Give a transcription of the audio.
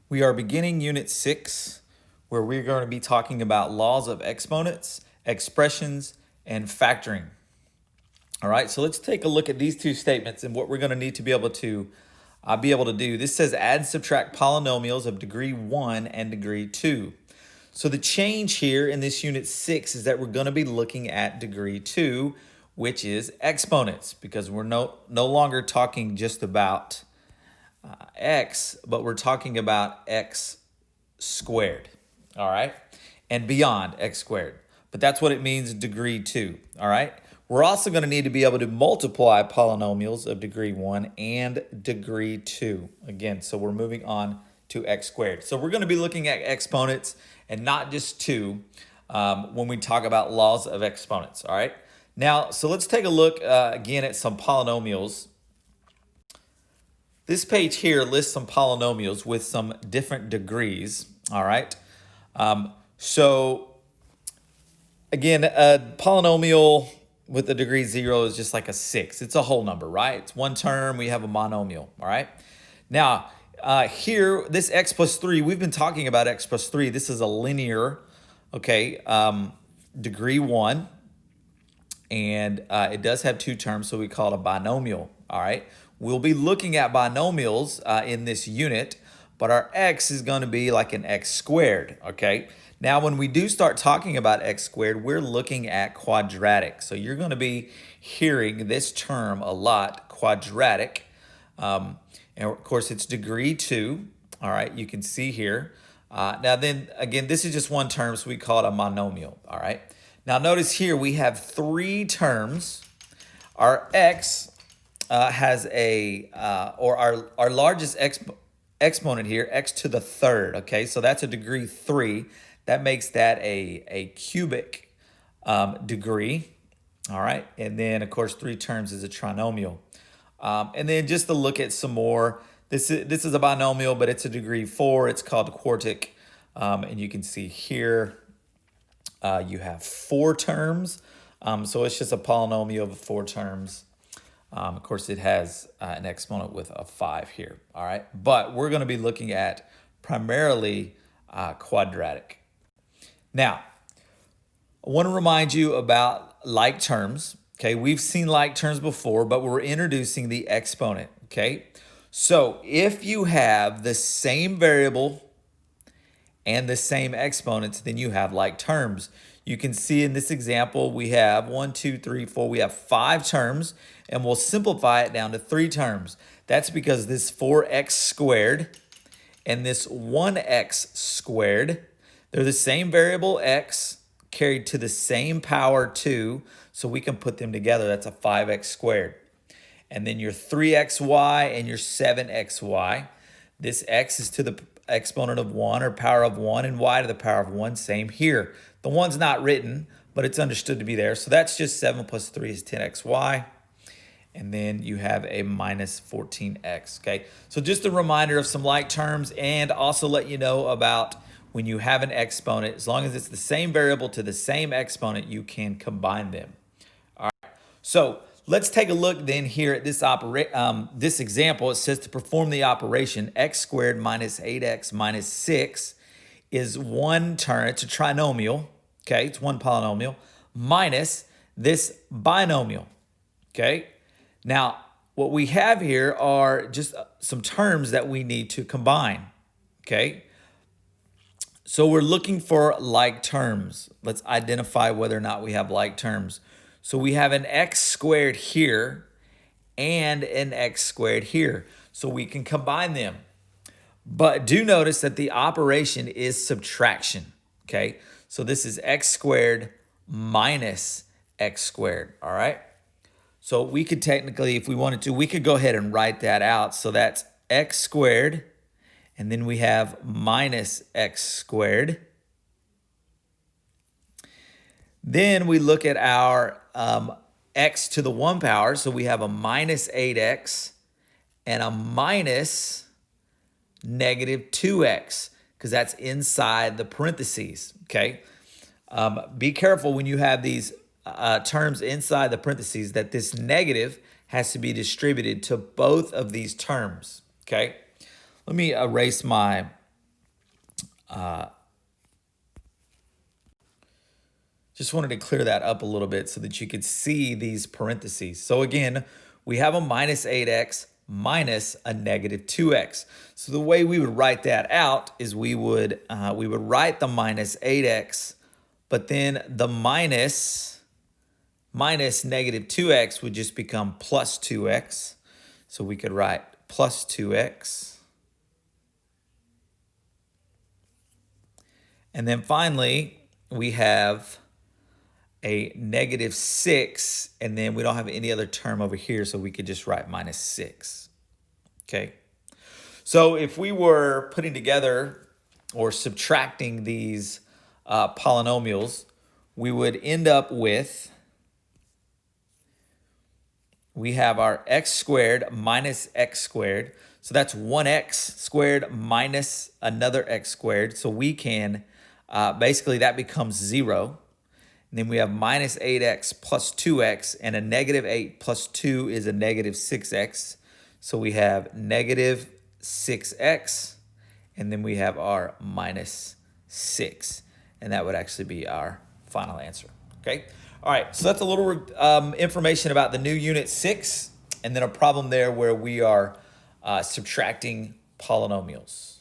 We are beginning Unit 6, where we're going to be talking about laws of exponents, expressions, and factoring. All right, so let's take a look at these two statements and what we're going to need to be able to do. This says add and subtract polynomials of degree 1 and degree 2. So the change here in this Unit 6 is that we're going to be looking at degree 2, which is exponents, because we're no longer talking just about x, but we're talking about x squared, all right? And beyond x squared. But that's what it means degree 2, all right? We're also going to need to be able to multiply polynomials of degree 1 and degree 2. Again, so we're moving on to x squared. So we're going to be looking at exponents and not just 2 when we talk about laws of exponents, all right? Now, so let's take a look again at some polynomials. This page here lists some polynomials with some different degrees, all right? So again, a polynomial with a degree 0 is just like a 6. It's a whole number, right? It's one term, we have a monomial, all right? Now, here, this x plus 3, we've been talking about x plus 3. This is a linear, okay, degree 1. And it does have two terms, so we call it a binomial, all right? We'll be looking at binomials in this unit, but our x is going to be like an x squared, okay? Now, when we do start talking about x squared, we're looking at quadratic. So you're going to be hearing this term a lot, quadratic. And of course, it's degree 2, all right? You can see here. Now then, again, this is just one term, so we call it a monomial, all right? Now notice here we have 3 terms. Our x has a, or our largest exponent here, x to the 3rd, okay? So that's a degree 3. That makes that a cubic degree, all right? And then, of course, 3 terms is a trinomial. And then just to look at some more, this is a binomial, but it's a degree 4. It's called quartic, and you can see here, you have 4 terms, so it's just a polynomial of 4 terms. Of course, it has an exponent with a 5 here, all right? But we're going to be looking at primarily quadratic. Now, I want to remind you about like terms, okay? We've seen like terms before, but we're introducing the exponent, okay? So if you have the same variable and the same exponents, then you have like terms. You can see in this example, we have 1, 2, 3, 4, we have 5 terms, and we'll simplify it down to 3 terms. That's because this 4x squared and this 1x squared, they're the same variable x carried to the same power 2, so we can put them together. That's a 5x squared. And then your 3xy and your 7xy. This x is to the exponent of 1 or power of 1, and y to the power of 1, same here. The 1's not written, but it's understood to be there. So that's just 7 plus 3 is 10xy. And then you have a minus 14x, okay? So just a reminder of some like terms, and also let you know about when you have an exponent, as long as it's the same variable to the same exponent, you can combine them. All right, so let's take a look then here at this this example. It says to perform the operation, x squared minus 8x minus 6 is one term. It's a trinomial, okay? It's one polynomial, minus this binomial, okay? Now, what we have here are just some terms that we need to combine, okay? So we're looking for like terms. Let's identify whether or not we have like terms. So we have an x squared here and an x squared here. So we can combine them. But do notice that the operation is subtraction, okay? So this is x squared minus x squared, all right? So we could technically, if we wanted to, we could go ahead and write that out. So that's x squared, and then we have minus x squared. Then we look at our x to the 1 power. So we have a minus 8x and a minus negative 2x, because that's inside the parentheses, okay? Be careful when you have these terms inside the parentheses that this negative has to be distributed to both of these terms, okay? Let me erase my Just wanted to clear that up a little bit so that you could see these parentheses. So again, we have a minus 8x minus a negative 2x. So the way we would write that out is we would write the minus 8x, but then the minus negative 2x would just become plus 2x. So we could write plus 2x. And then finally, we have a negative 6, and then we don't have any other term over here, so we could just write minus 6. Okay. So if we were putting together or subtracting these polynomials, we would end up with, we have our x squared minus x squared. So that's 1x squared minus another x squared. So we can, basically that becomes 0. And then we have minus 8x plus 2x, and a negative 8 plus 2 is a negative 6x. So we have negative 6x, and then we have our minus 6. And that would actually be our final answer, okay? All right, so that's a little information about the new Unit 6, and then a problem there where we are subtracting polynomials.